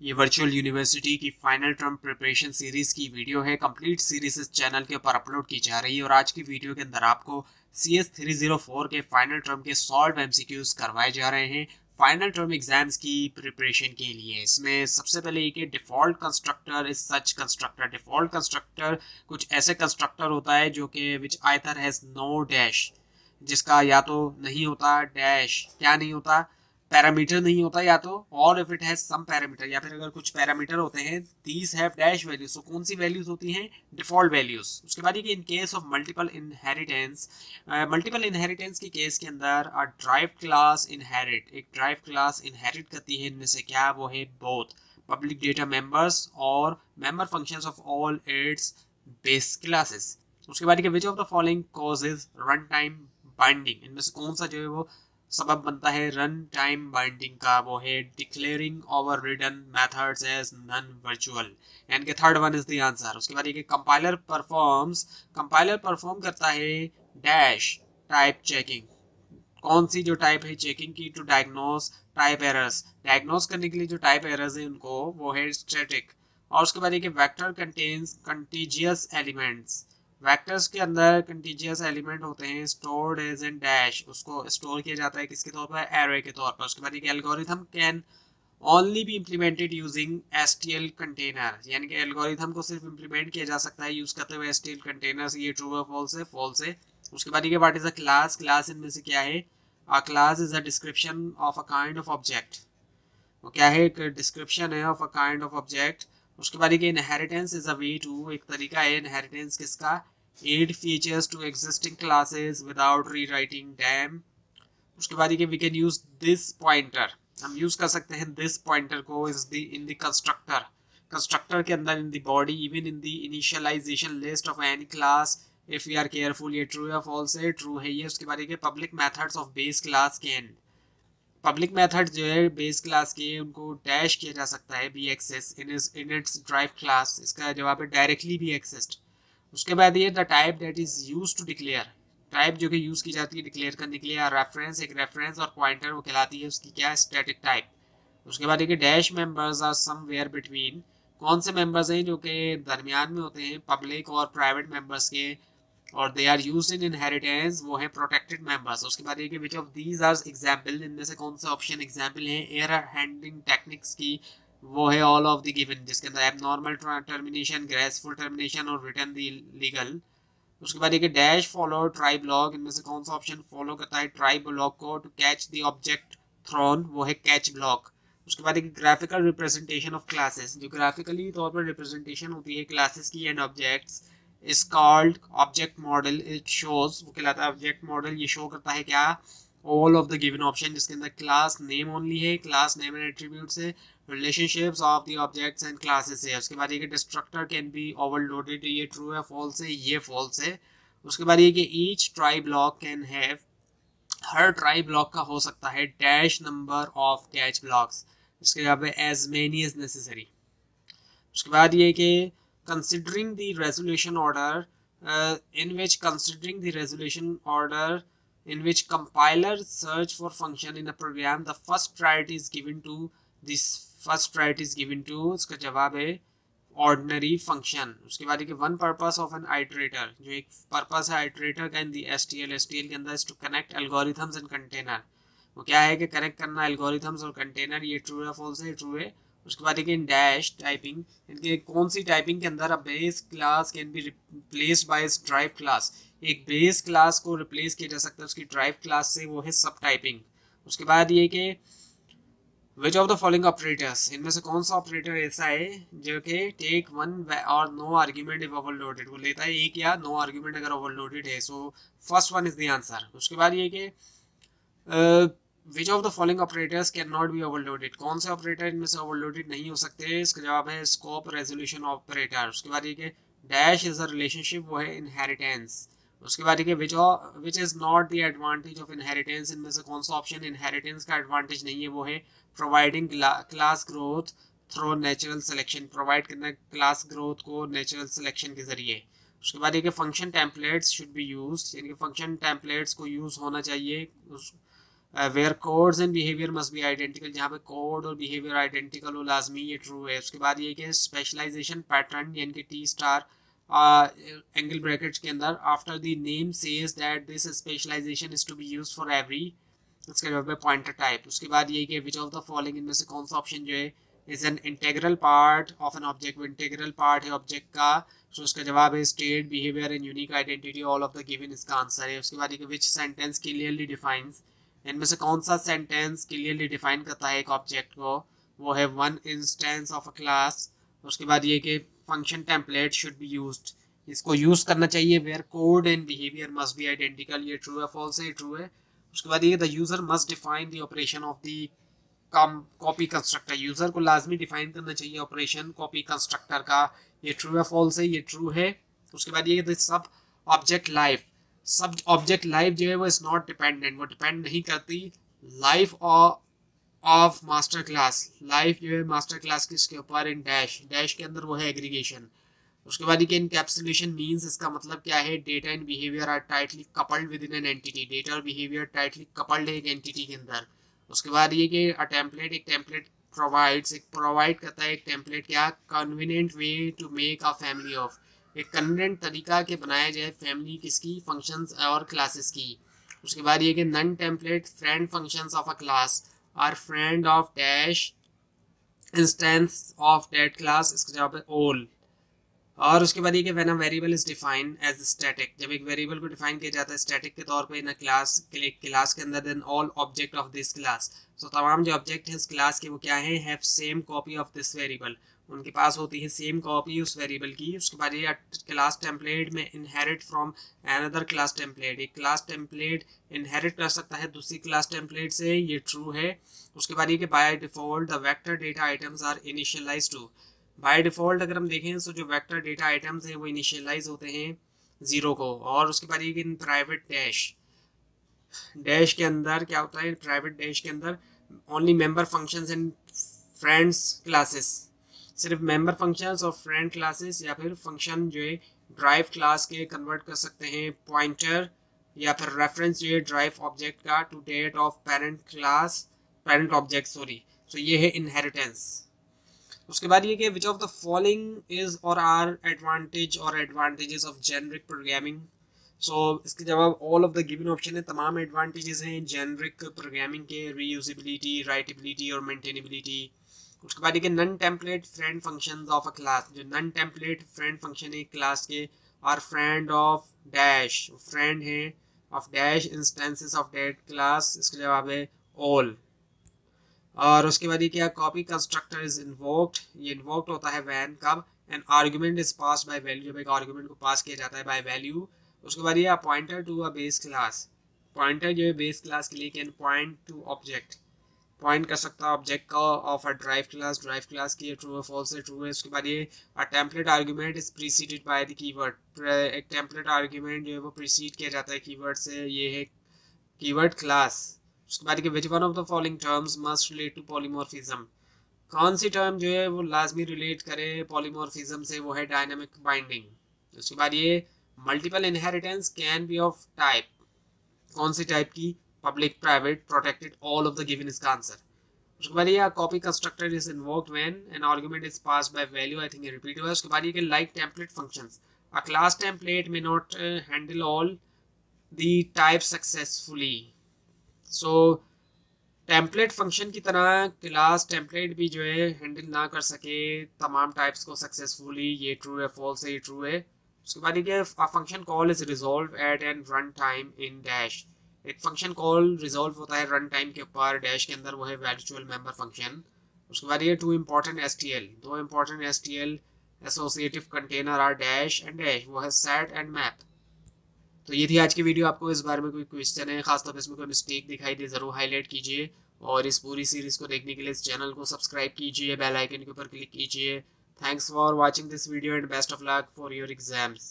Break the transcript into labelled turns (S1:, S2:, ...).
S1: ये virtual university की final term preparation series की वीडियो है। कंप्लीट सीरीज इस चैनल के ऊपर अपलोड की जा रही है और आज की वीडियो के अंदर आपको CS 304 के फाइनल टर्म के सॉल्व MCQs करवाए जा रहे हैं फाइनल टर्म एग्जाम्स की प्रिपरेशन के लिए। इसमें सबसे पहले एक default constructor is such constructor. Default constructor कुछ ऐसे कंस्ट्रक्टर होता है जो कि विच आइदर हैज नो डैश, जिसका या तो नहीं होता डैश, क्या नहीं होता, पैरामीटर नहीं होता, या तो और if it has some parameter, या फिर अगर कुछ पैरामीटर होते हैं दीज हैव डैश वैल्यूज। तो कौन सी वैल्यूज होती हैं? Default values. उसके बाद ये in case of multiple inheritance, multiple inheritance के केस के अंदर अ ड्राइव क्लास इनहेरिट, एक ड्राइव क्लास इनहेरिट करती है इनमें से क्या? वो है बोथ पब्लिक डेटा मेंबर्स और member functions of all it's base classes. उसके बाद विच of the following causes run time binding, इनमें से कौन सा जो है वो सबब बनता है रन टाइम बाइंडिंग का? वो है declaring overridden methods as non virtual, यानी कि third one is the answer. उसके बाद ये कंपाइलर परफॉर्म्स, कंपाइलर परफॉर्म करता है डैश टाइप चेकिंग। कौन सी जो टाइप है चेकिंग की? To diagnose type errors, diagnose करने के लिए जो टाइप एरर्स है उनको, वो है स्टैटिक। और उसके बाद ये vector contains contiguous elements, vectors के अंदर कंटीजियस एलिमेंट होते हैं स्टोर्ड एज एन डैश, उसको स्टोर किया जाता है किसके तौर पर? एरे के तौर पर। उसके बाद एक algorithm can only be implemented using STL container, यानी कि एल्गोरिथम को सिर्फ इम्प्लीमेंट किया जा सकता है यूज करते हुए STL कंटेनर। ये ट्रू है फॉल्स है? फॉल्स है। उसके बाद ये what is a class, class इनमें से क्या है? A class is a description of a kind of object, वो क्या है? एक डिस्क्रिप्शन है of a kind of object. उसके बाद ये inheritance is a way to, एक तरीका है इनहेरिटेंस किसका? Add features to existing classes without rewriting them. उसके बाद ये we can use this pointer, हम यूज कर सकते हैं दिस पॉइंटर को is the in the constructor, constructor के अंदर, in the body, even in the initialization list of any class if we are careful. ये ट्रू या फॉल्स है? ट्रू है ये। उसके बाद ये public methods of base class can, public method जो है बेस क्लास के उनको डैश किया जा सकता है be access in its drive class. इसका जवाब है डायरेक्टली बी एक्सेस्ड। उसके बाद ये the type that is use to declare, type जो कि यूज की जाती है डिक्लेयर करने के लिए। रेफरेंस, एक रेफरेंस और पॉइंटर वो कहलाती है उसकी क्या? Static type. उसके बाद ये dash members are somewhere between, कौन से मेंबर्स हैं जो कि दरमियान में होते हैं पब्लिक और प्राइवेट मेंबर्स के, और they are used in inheritance, वो है प्रोटेक्टेड मेंबर्स। उसके बाद ये कि which of these are example, इनमें से कौन सा ऑप्शन एग्जांपल है एरर हैंडलिंग टेक्निक्स की? वो है ऑल ऑफ द गिवन, जिसके अंदर एबनॉर्मल टर्मिनेशन, ग्रेसफुल टर्मिनेशन और रिटर्न द लीगल। उसके बाद ये डैश फॉलो ट्राई ब्लॉक, इनमें से कौन सा ऑप्शन फॉलो करता है ट्राई ब्लॉक को? To catch the object thrown, वो है कैच ब्लॉक। उसके बाद एक ग्राफिकल रिप्रेजेंटेशन ऑफ क्लासेस, जो ग्राफिकली तौर पर रिप्रेजेंटेशन होती है क्लासेस की and objects is called object model. It shows, वो कहलाता है ऑब्जेक्ट मॉडल। ये शो करता है क्या? All of the given option, जिसके अंदर क्लास नेम ओनली है, क्लास नेम एंड एट्रीब्यूट्स है, relationships of the objects and classes है। उसके बाद ये डिस्ट्रक्टर कैन बी ओवरलोडेड, ये ट्रू है फॉल्स है? ये फॉल्स है। उसके बाद ये कि each try block can have, her try block का हो सकता है dash number of catch blocks, इसके जवाब है एज मेनी एज नेसेसरी। उसके बाद ये कि considering the resolution order in which considering the resolution order in which compiler search for function in a program, the first priority is given to this, first priority is given to, इसका जवाब है ordinary function. उसके बाद one purpose of an iterator, जो एक purpose है iterator का इन दी STL के अंदर, to connect algorithms and container, वो क्या है कि कनेक्ट करना एल्गोरिथम्स और कंटेनर। ये ट्रू है फॉल्स है? ट्रू है। उसके बाद इन डैश टाइपिंग, इनके कौन सी टाइपिंग के अंदर base class can be replaced by drive class, एक बेस क्लास को रिप्लेस किया जा सकता है उसकी ड्राइव क्लास से, वो है सब टाइपिंग। उसके बाद ये कि which of the following operators, इनमें से कौन सा ऑपरेटर ऐसा है जो कि टेक वन और नो आर्ग्यूमेंट इफ ओवरलोडेड, वो लेता है एक या नो आर्ग्यूमेंट अगर ओवरलोडेड है। So first one is the answer. उसके बाद ये कि which of the following operators can not be overloaded, कौन से ऑपरेटर इनमें से ओवरलोडेड नहीं हो सकते? इसका जवाब है स्कोप रेजोल्यूशन ऑपरेटर। उसके बाद ये कि डैश इज अ रिलेशनशिप, वो है इनहेरिटेंस। उसके बाद ये which is not the advantage of inheritance, इनमें से कौन सा ऑप्शन इनहेरिटेंस का एडवांटेज नहीं है? वो है providing class growth through natural selection, provide करना क्लास ग्रोथ को नेचुरल सिलेक्शन के जरिए। उसके बाद ये कि function templates should be used, यानी कि फंक्शन टेम्पलेट्स को यूज होना चाहिए where codes and behaviour must be identical, जहाँ पे कोड और बिहेवियर आइडेंटिकल हो लाजमी, ये ट्रू है। उसके बाद ये कि स्पेशलाइजेशन पैटर्न यानी कि टी स्टार एंगल ब्रैकेट्स के अंदर after the name says that this specialisation is to be used for every, उसके जवाब है पॉइंटर टाइप। उसके बाद ये कि विच ऑफ द फॉलोइंग इनमें से कौन सा ऑप्शन जो है is an integral part of an object, वो इंटेग्रल पार्ट है ऑब्जेक्ट का। तो उसका जवाब है state behaviour and unique identity all of the given, इसका आंसर है। उसके बाद ये विच सेंटेंस क्लियरली डिफाइंस, इनमें से कौन सा सेंटेंस क्लियरली डिफाइन करता है एक ऑब्जेक्ट को, वो है one instance of a class. उसके बाद ये कि function template should be used, इसको यूज करना चाहिए। Where code and behaviour must be identical, ये ट्रू है फॉल्स है, ट्रू है। उसके बाद ये the user must define the operation of the copy constructor, user को लाजमी डिफाइन करना चाहिए ऑपरेशन कॉपी कंस्ट्रक्टर का, ये ट्रू है फॉल्स है, ये ट्रू है। उसके बाद ये सब ऑब्जेक्ट लाइफ, सब ऑब्जेक्ट लाइफ जो है वो इज नॉट डिपेंडेंट, वो डिपेंड नहीं करती life of master class, life जो है मास्टर क्लास किसके ऊपर, इन डैश, डैश के अंदर वो है एग्रीगेशन। उसके बाद ये इनकैप्सुलेशन मींस, इसका मतलब क्या है, data and behaviour are tightly coupled within an entity, data और बिहेवियर टाइटली कपल्ड है एक एंटिटी के अंदर। उसके बाद ये कि अ टेम्पलेट, एक टेम्पलेट प्रोवाइड्स, एक प्रोवाइड करता है एक टेम्पलेट क्या, convenient way to make a family of, एक कन्वीनियंट तरीका के बनाया जाए फैमिली किसकी, फंक्शंस और क्लासेस की। उसके बाद ये कि non template friend functions of a class are friend of dash instance of that class, इसका जवाब है ऑल। और उसके बाद ये कि when a variable is defined as static, जब एक वेरिएबल को डिफाइन किया जाता है स्टैटिक के तौर पे इन क्लास, क्लास के अंदर, then all object of this class, तो तमाम जो ऑब्जेक्ट है इस क्लास के वो क्या है, have same copy of this variable, उनके पास होती है सेम कॉपी उस वेरिएबल की। उसके बाद ये क्लास टेम्पलेट में inherit from another class template, एक क्लास टेम्पलेट इनहेरिट कर सकता है दूसरी क्लास टेम्पलेट से, ये ट्रू है। उसके बाद ये कि by default the vector data items are initialised to, by default अगर हम देखें तो जो वेक्टर डेटा आइटम्स हैं वो इनिशियलाइज होते हैं 0 को। और उसके बाद ये कि इन प्राइवेट डैश, डैश के अंदर क्या होता है, प्राइवेट डैश के अंदर only member functions and friends classes, सिर्फ मेंबर फंक्शंस और फ्रेंड क्लासेस, या फिर फंक्शन जो है ड्राइव क्लास के कन्वर्ट कर सकते हैं पॉइंटर, या फिर रेफरेंस जो है ड्राइव ऑब्जेक्ट का to date of parent class, parent object sorry, तो ये है इनहेरिटेंस। उसके बाद ये कि which of the following is और आर एडवांटेज और advantages of generic programming, so इसके जवाब all of the given option है, तमाम एडवांटेजेस हैं जेनरिक प्रोग्रामिंग के, रीयूजेबिलिटी, राइटेबिलिटी और मेंटेनेबिलिटी। उसके बाद ये non template friend functions of a class, जो नन टेम्पलेट फ्रेंड फंक्शन है क्लास के, are friend of dash, friend है of dash instances of that class, इसका जवाब है ऑल। और उसके बाद ये क्या, कॉपी कंस्ट्रक्टर इज इन्वोक्ड, ये इन्वोक्ड होता है व्हेन, कब, an argument is pass by value, जब एक आर्गुमेंट को पास किया जाता है बाय वैल्यू। उसके बाद ये pointer to a base class, pointer जो है बेस क्लास के लिए can point to object, point कर सकता है ऑब्जेक्ट का of a drive class, drive class की ट्रू है फॉल्स है, ट्रू है। उसके बाद ये a template argument is preceded by the keyword, एक टेम्पलेट आर्गुमेंट जो है वो प्रीसीड किया जाता है कीवर्ड से, ये है कीवर्ड क्लास। उसके बाद which one of the following terms must relate to polymorphism, कौन सी टर्म जो है वो लाजमी रिलेट करे पॉलीमॉर्फिज्म से, वो है डायनामिक बाइंडिंग। उसके बाद ये multiple inheritance can be of type, कौन सी टाइप की, public, private, protected, all of the given, इसका आंसर। उसके बाद ये copy constructor is invoked when an argument is passed by value, I think ये रिपीट हुआ है। उसके बाद ये like template functions, a class template may not handle all the type successfully, so template function की तरह क्लास टेम्पलेट भी जो है हैंडल ना कर सके तमाम टाइप्स को सक्सेसफुली, ये ट्रू है फॉल्स है, ये ट्रू है। उसके बाद ये function call is resolve at and run time in dash, एक फंक्शन कॉल रिजॉल्व होता है रन टाइम के ऊपर डैश के अंदर, वो है वर्चुअल मेंबर फंक्शन। उसके बाद ये टू इंपॉर्टेंट एसटीएल, दो important STL associative container are dash and dash, वो है सेट एंड मैप। तो ये थी आज की वीडियो, आपको इस बारे में कोई क्वेश्चन है, खासतौर पर इसमें कोई मिस्टेक दिखाई दे ज़रूर हाईलाइट कीजिए, और इस पूरी सीरीज़ को देखने के लिए इस चैनल को सब्सक्राइब कीजिए, बेल आइकन के ऊपर क्लिक कीजिए। Thanks for watching this video and best of luck for your exams.